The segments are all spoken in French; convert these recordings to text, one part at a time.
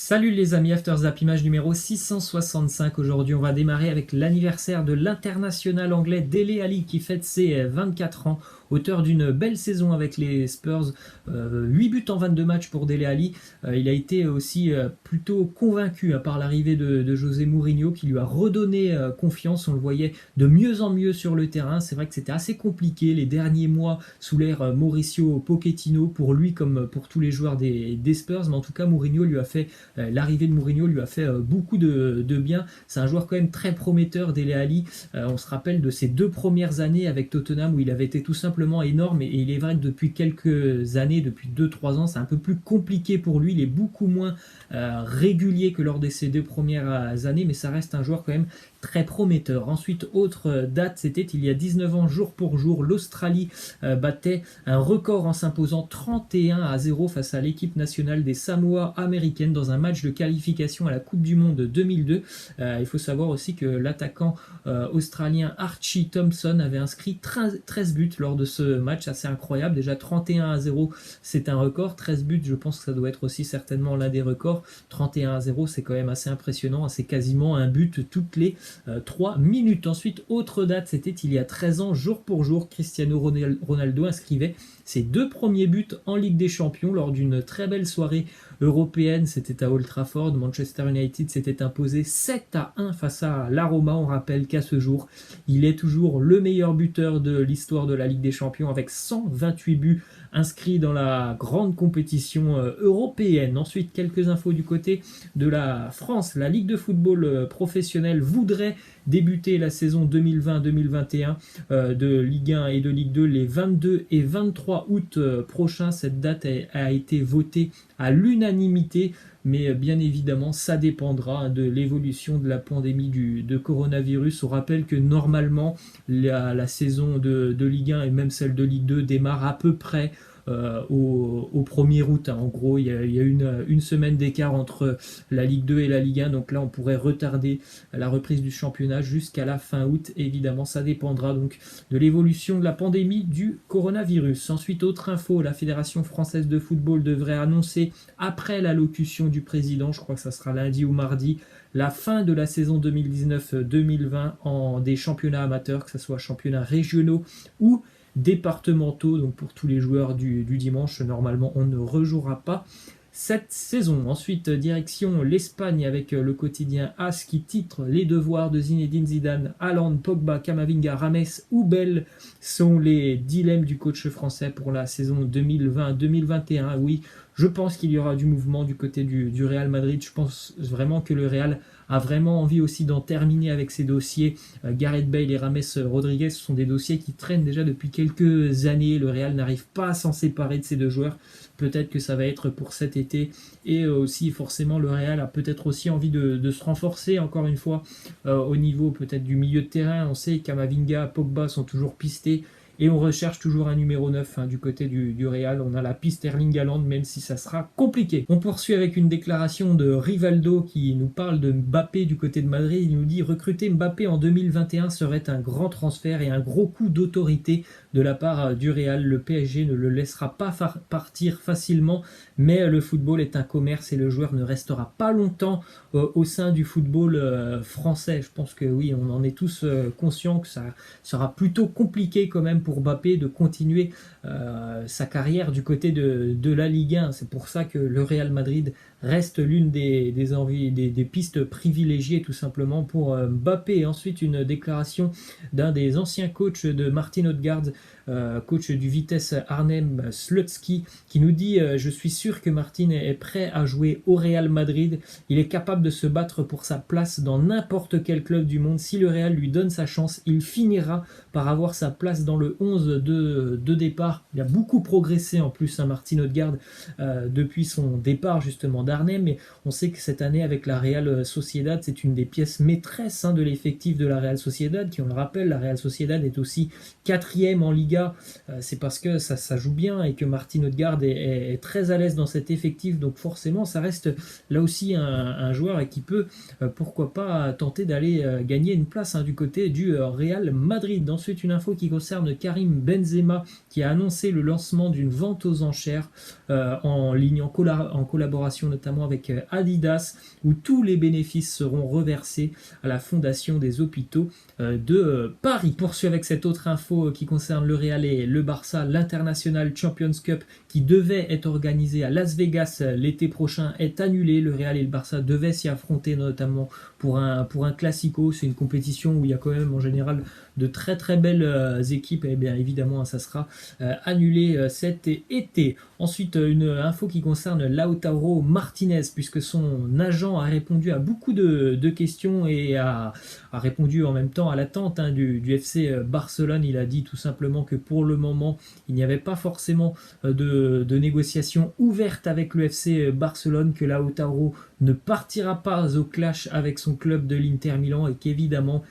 Salut les amis, After Zap, image numéro 665. Aujourd'hui, on va démarrer avec l'anniversaire de l'international anglais Dele Alli qui fête ses 24 ans, auteur d'une belle saison avec les Spurs. 8 buts en 22 matchs pour Dele Alli. Il a été aussi plutôt convaincu par l'arrivée de José Mourinho qui lui a redonné confiance. On le voyait de mieux en mieux sur le terrain. C'est vrai que c'était assez compliqué les derniers mois sous l'ère Mauricio Pochettino pour lui comme pour tous les joueurs des Spurs. Mais en tout cas, l'arrivée de Mourinho lui a fait beaucoup de bien. C'est un joueur quand même très prometteur, Dele Alli. On se rappelle de ses 2 premières années avec Tottenham où il avait été tout simplement énorme. Et il est vrai que depuis quelques années, depuis 2-3 ans, c'est un peu plus compliqué pour lui. Il est beaucoup moins régulier que lors de ses 2 premières années, mais ça reste un joueur quand même très prometteur. Ensuite, autre date, c'était il y a 19 ans, jour pour jour, l'Australie battait un record en s'imposant 31-0 face à l'équipe nationale des Samoa américaines dans un match de qualification à la Coupe du Monde 2002. Il faut savoir aussi que l'attaquant australien Archie Thompson avait inscrit 13 buts lors de ce match, assez incroyable. Déjà 31-0, c'est un record. 13 buts, je pense que ça doit être aussi certainement l'un des records. 31-0, c'est quand même assez impressionnant. C'est quasiment un but toutes les 3 minutes. Ensuite, autre date, c'était il y a 13 ans, jour pour jour, Cristiano Ronaldo inscrivait ses 2 premiers buts en Ligue des Champions lors d'une très belle soirée européenne. C'était à Old Trafford. Manchester United s'était imposé 7-1 face à la Roma. On rappelle qu'à ce jour, il est toujours le meilleur buteur de l'histoire de la Ligue des Champions avec 128 buts inscrits dans la grande compétition européenne. Ensuite, quelques infos du côté de la France. La Ligue de football professionnelle voudrait débuter la saison 2020-2021 de Ligue 1 et de Ligue 2 les 22 et 23 août prochains. Cette date a été votée à l'unanimité, mais bien évidemment ça dépendra de l'évolution de la pandémie de coronavirus. On rappelle que normalement la saison de Ligue 1 et même celle de Ligue 2 démarre à peu près au 1er août. En gros, il y a une semaine d'écart entre la Ligue 2 et la Ligue 1. Donc là, on pourrait retarder la reprise du championnat jusqu'à la fin août. Évidemment, ça dépendra donc de l'évolution de la pandémie du coronavirus. Ensuite, autre info, la Fédération française de football devrait annoncer, après l'allocution du président, je crois que ça sera lundi ou mardi, la fin de la saison 2019-2020 en des championnats amateurs, que ce soit championnats régionaux ou départementaux. Donc pour tous les joueurs du dimanche, normalement on ne rejouera pas cette saison. Ensuite, direction l'Espagne avec le quotidien AS qui titre les devoirs de Zinedine Zidane. Haaland, Pogba, Camavinga, Rames ou Bell sont les dilemmes du coach français pour la saison 2020-2021. Oui, je pense qu'il y aura du mouvement du côté du Real Madrid. Je pense vraiment que le Real a vraiment envie aussi d'en terminer avec ses dossiers. Gareth Bale et Rames Rodriguez sont des dossiers qui traînent déjà depuis quelques années. Le Real n'arrive pas à s'en séparer de ces deux joueurs. Peut-être que ça va être pour cet été. Et aussi, forcément, le Real a peut-être aussi envie de se renforcer, encore une fois, au niveau peut-être du milieu de terrain. On sait que Camavinga, Pogba sont toujours pistés. Et on recherche toujours un numéro 9 du côté du Real. On a la piste Erling Haaland, même si ça sera compliqué. On poursuit avec une déclaration de Rivaldo qui nous parle de Mbappé du côté de Madrid. Il nous dit « Recruter Mbappé en 2021 serait un grand transfert et un gros coup d'autorité de la part du Real. Le PSG ne le laissera pas partir facilement, mais le football est un commerce et le joueur ne restera pas longtemps au sein du football français. » Je pense que oui, on en est tous conscients que ça sera plutôt compliqué quand même pour Mbappé de continuer sa carrière du côté de la Ligue 1. C'est pour ça que le Real Madrid reste l'une des pistes privilégiées tout simplement pour Mbappé. Et ensuite, une déclaration d'un des anciens coachs de Martin Odegaard, coach du Vitesse Arnhem, Slutsky, qui nous dit « Je suis sûr que Martin est prêt à jouer au Real Madrid. Il est capable de se battre pour sa place dans n'importe quel club du monde. Si le Real lui donne sa chance, il finira par avoir sa place dans le 11 de départ. » Il a beaucoup progressé en plus, Martin Odegaard, depuis son départ justement d'Arnhem. Mais on sait que cette année avec la Real Sociedad, c'est une des pièces maîtresses de l'effectif de la Real Sociedad, qui, on le rappelle, la Real Sociedad est aussi 4e en Liga. C'est parce que ça joue bien et que Martin Odegaard est très à l'aise dans cet effectif. Donc forcément, ça reste là aussi un joueur qui peut, pourquoi pas, tenter d'aller gagner une place du côté du Real Madrid. Ensuite, une info qui concerne Karim Benzema, qui a annoncé le lancement d'une vente aux enchères en ligne, en collaboration notamment avec Adidas, où tous les bénéfices seront reversés à la Fondation des hôpitaux de Paris. Poursuit avec cette autre info qui concerne le Real et le Barça. L'International Champions Cup qui devait être organisé à Las Vegas l'été prochain est annulé. Le Real et le Barça devaient s'y affronter notamment pour un classico. C'est une compétition où il y a quand même en général de très très belles équipes. Et bien évidemment ça sera annulé cet été. Ensuite une info qui concerne Lautaro Martinez, puisque son agent a répondu à beaucoup de questions et a répondu en même temps à l'attente du FC Barcelone. Il a dit tout simplement que pour le moment il n'y avait pas forcément de négociations ouvertes avec le FC Barcelone, que Lautaro ne partira pas au clash avec son club de l'Inter Milan et qu'évidemment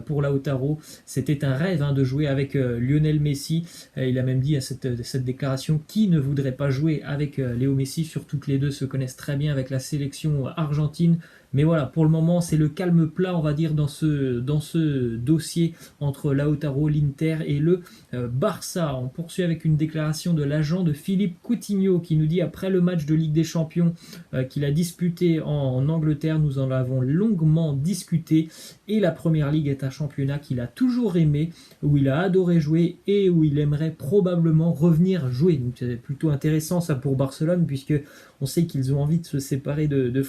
pour Lautaro, c'était un rêve de jouer avec Lionel Messi. Il a même dit à cette déclaration qui ne voudrait pas jouer avec Léo Messi, surtout que les deux se connaissent très bien avec la sélection argentine. Mais voilà, pour le moment, c'est le calme plat, on va dire, dans ce dossier entre Lautaro, l'Inter et le Barça. On poursuit avec une déclaration de l'agent de Philippe Coutinho qui nous dit après le match de Ligue des Champions qu'il a disputé en Angleterre, nous en avons longuement discuté et la Première Ligue est un championnat qu'il a toujours aimé, où il a adoré jouer et où il aimerait probablement revenir jouer. Donc c'est plutôt intéressant ça pour Barcelone, puisque on sait qu'ils ont envie de se séparer de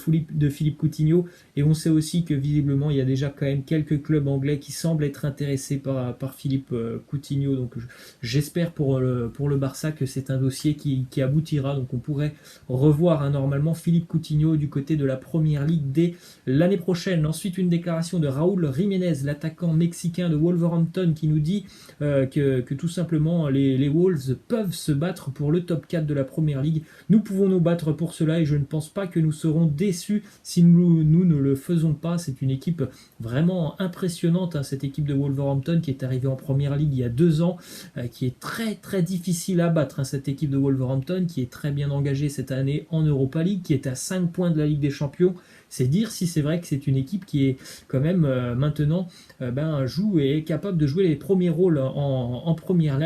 Philippe Coutinho, et on sait aussi que visiblement il y a déjà quand même quelques clubs anglais qui semblent être intéressés par Philippe Coutinho. Donc j'espère pour le Barça que c'est un dossier qui aboutira. Donc on pourrait revoir normalement Philippe Coutinho du côté de la Première Ligue dès l'année prochaine. Ensuite une déclaration de Raúl Jiménez, l'attaquant mexicain de Wolverhampton, qui nous dit que tout simplement les Wolves peuvent se battre pour le top 4 de la Première Ligue. Nous pouvons nous battre pour cela et je ne pense pas que nous serons déçus si nous ne le faisons pas. C'est une équipe vraiment impressionnante, cette équipe de Wolverhampton qui est arrivée en Première Ligue il y a 2 ans, qui est très très difficile à battre, cette équipe de Wolverhampton qui est très bien engagée cette année en Europa League, qui est à 5 points de la Ligue des Champions. C'est dire si c'est vrai que c'est une équipe qui est quand même maintenant joue et est capable de jouer les premiers rôles en Première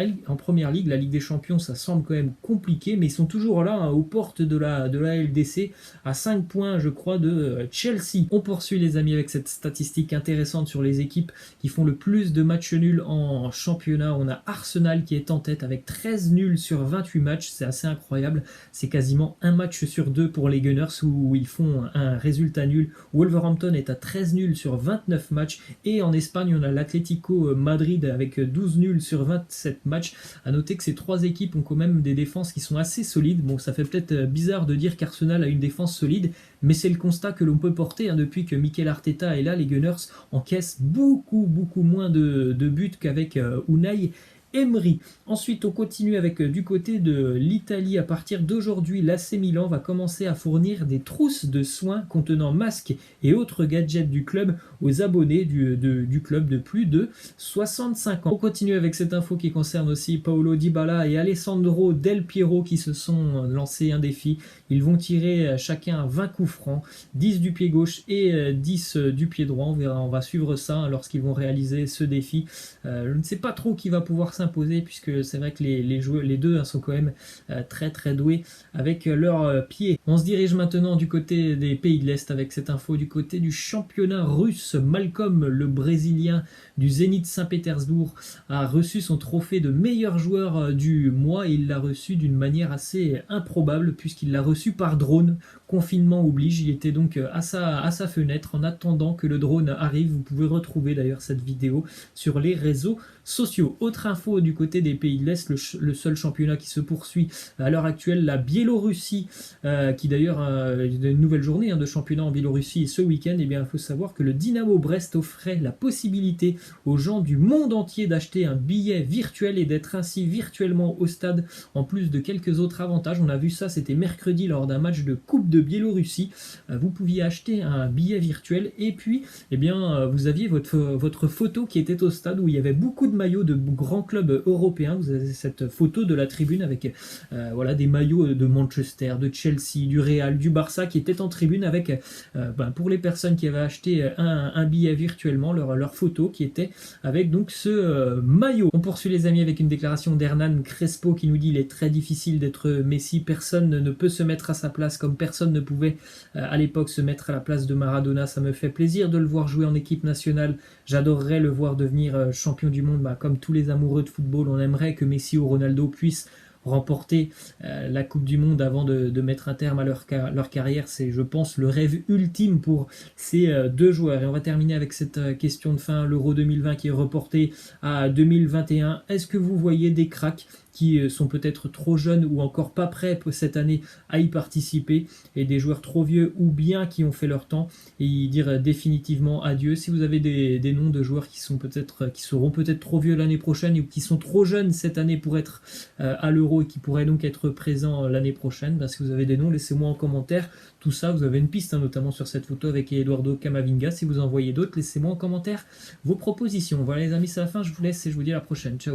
Ligue. La Ligue des Champions, ça semble quand même compliqué, mais ils sont toujours là aux portes de la LDC, à 5 points je crois de Chelsea. On poursuit les amis avec cette statistique intéressante sur les équipes qui font le plus de matchs nuls en championnat. On a Arsenal qui est en tête avec 13 nuls sur 28 matchs, c'est assez incroyable, c'est quasiment un match sur 2 pour les Gunners où ils font un résultat nul. Wolverhampton est à 13 nuls sur 29 matchs, et en Espagne on a l'Atlético Madrid avec 12 nuls sur 27 matchs. À noter que ces 3 équipes ont quand même des défenses qui sont assez solides. Bon, ça fait peut-être bizarre de dire qu'Arsenal a une défense solide, mais c'est le constat que l'on peut porter depuis que Mikel Arteta est là. Les Gunners encaissent beaucoup moins de buts qu'avec Unai Emery. Ensuite on continue avec du côté de l'Italie. À partir d'aujourd'hui, l'AC Milan va commencer à fournir des trousses de soins contenant masques et autres gadgets du club aux abonnés du club de plus de 65 ans. On continue avec cette info qui concerne aussi Paulo Dybala et Alessandro Del Piero qui se sont lancés un défi. Ils vont tirer chacun 20 coups francs, 10 du pied gauche et 10 du pied droit. On va suivre ça lorsqu'ils vont réaliser ce défi. Je ne sais pas trop qui va pouvoir s'imposer, puisque c'est vrai que les deux sont quand même très très doués avec leurs pieds. On se dirige maintenant du côté des pays de l'Est avec cette info du côté du championnat russe. Malcolm, le Brésilien du Zénith Saint-Pétersbourg, a reçu son trophée de meilleur joueur du mois, et il l'a reçu d'une manière assez improbable puisqu'il l'a reçu par drone. Confinement oblige, il était donc à sa fenêtre en attendant que le drone arrive. Vous pouvez retrouver d'ailleurs cette vidéo sur les réseaux sociaux. Autre info du côté des pays de l'Est, le seul championnat qui se poursuit à l'heure actuelle, la Biélorussie, qui d'ailleurs une nouvelle journée de championnat en Biélorussie ce week-end. Et bien il faut savoir que le Dynamo Brest offrait la possibilité aux gens du monde entier d'acheter un billet virtuel et d'être ainsi virtuellement au stade, en plus de quelques autres avantages. On a vu ça, c'était mercredi lors d'un match de Coupe de Biélorussie. Vous pouviez acheter un billet virtuel et puis vous aviez votre photo qui était au stade, où il y avait beaucoup de maillots de grands clubs européens. Vous avez cette photo de la tribune avec voilà, des maillots de Manchester, de Chelsea, du Real, du Barça qui étaient en tribune avec, pour les personnes qui avaient acheté un billet virtuellement, leur photo qui était avec donc ce maillot. On poursuit les amis avec une déclaration d'Hernan Crespo qui nous dit: il est très difficile d'être Messi, personne ne peut se mettre à sa place comme personne ne pouvait à l'époque se mettre à la place de Maradona. Ça me fait plaisir de le voir jouer en équipe nationale, j'adorerais le voir devenir champion du monde. Comme tous les amoureux de football, on aimerait que Messi ou Ronaldo puissent remporter la Coupe du Monde avant de mettre un terme à leur carrière. C'est, je pense, le rêve ultime pour ces deux joueurs. Et on va terminer avec cette question de fin, l'Euro 2020 qui est reporté à 2021. Est-ce que vous voyez des cracks qui sont peut-être trop jeunes ou encore pas prêts pour cette année à y participer, et des joueurs trop vieux ou bien qui ont fait leur temps et y dire définitivement adieu? Si vous avez des noms de joueurs qui seront peut-être trop vieux l'année prochaine ou qui sont trop jeunes cette année pour être à l'Euro et qui pourraient donc être présents l'année prochaine, si vous avez des noms, laissez-moi en commentaire tout ça. Vous avez une piste notamment sur cette photo avec Eduardo Camavinga. Si vous en voyez d'autres, laissez-moi en commentaire vos propositions. Voilà les amis, c'est la fin, je vous laisse et je vous dis à la prochaine. Ciao.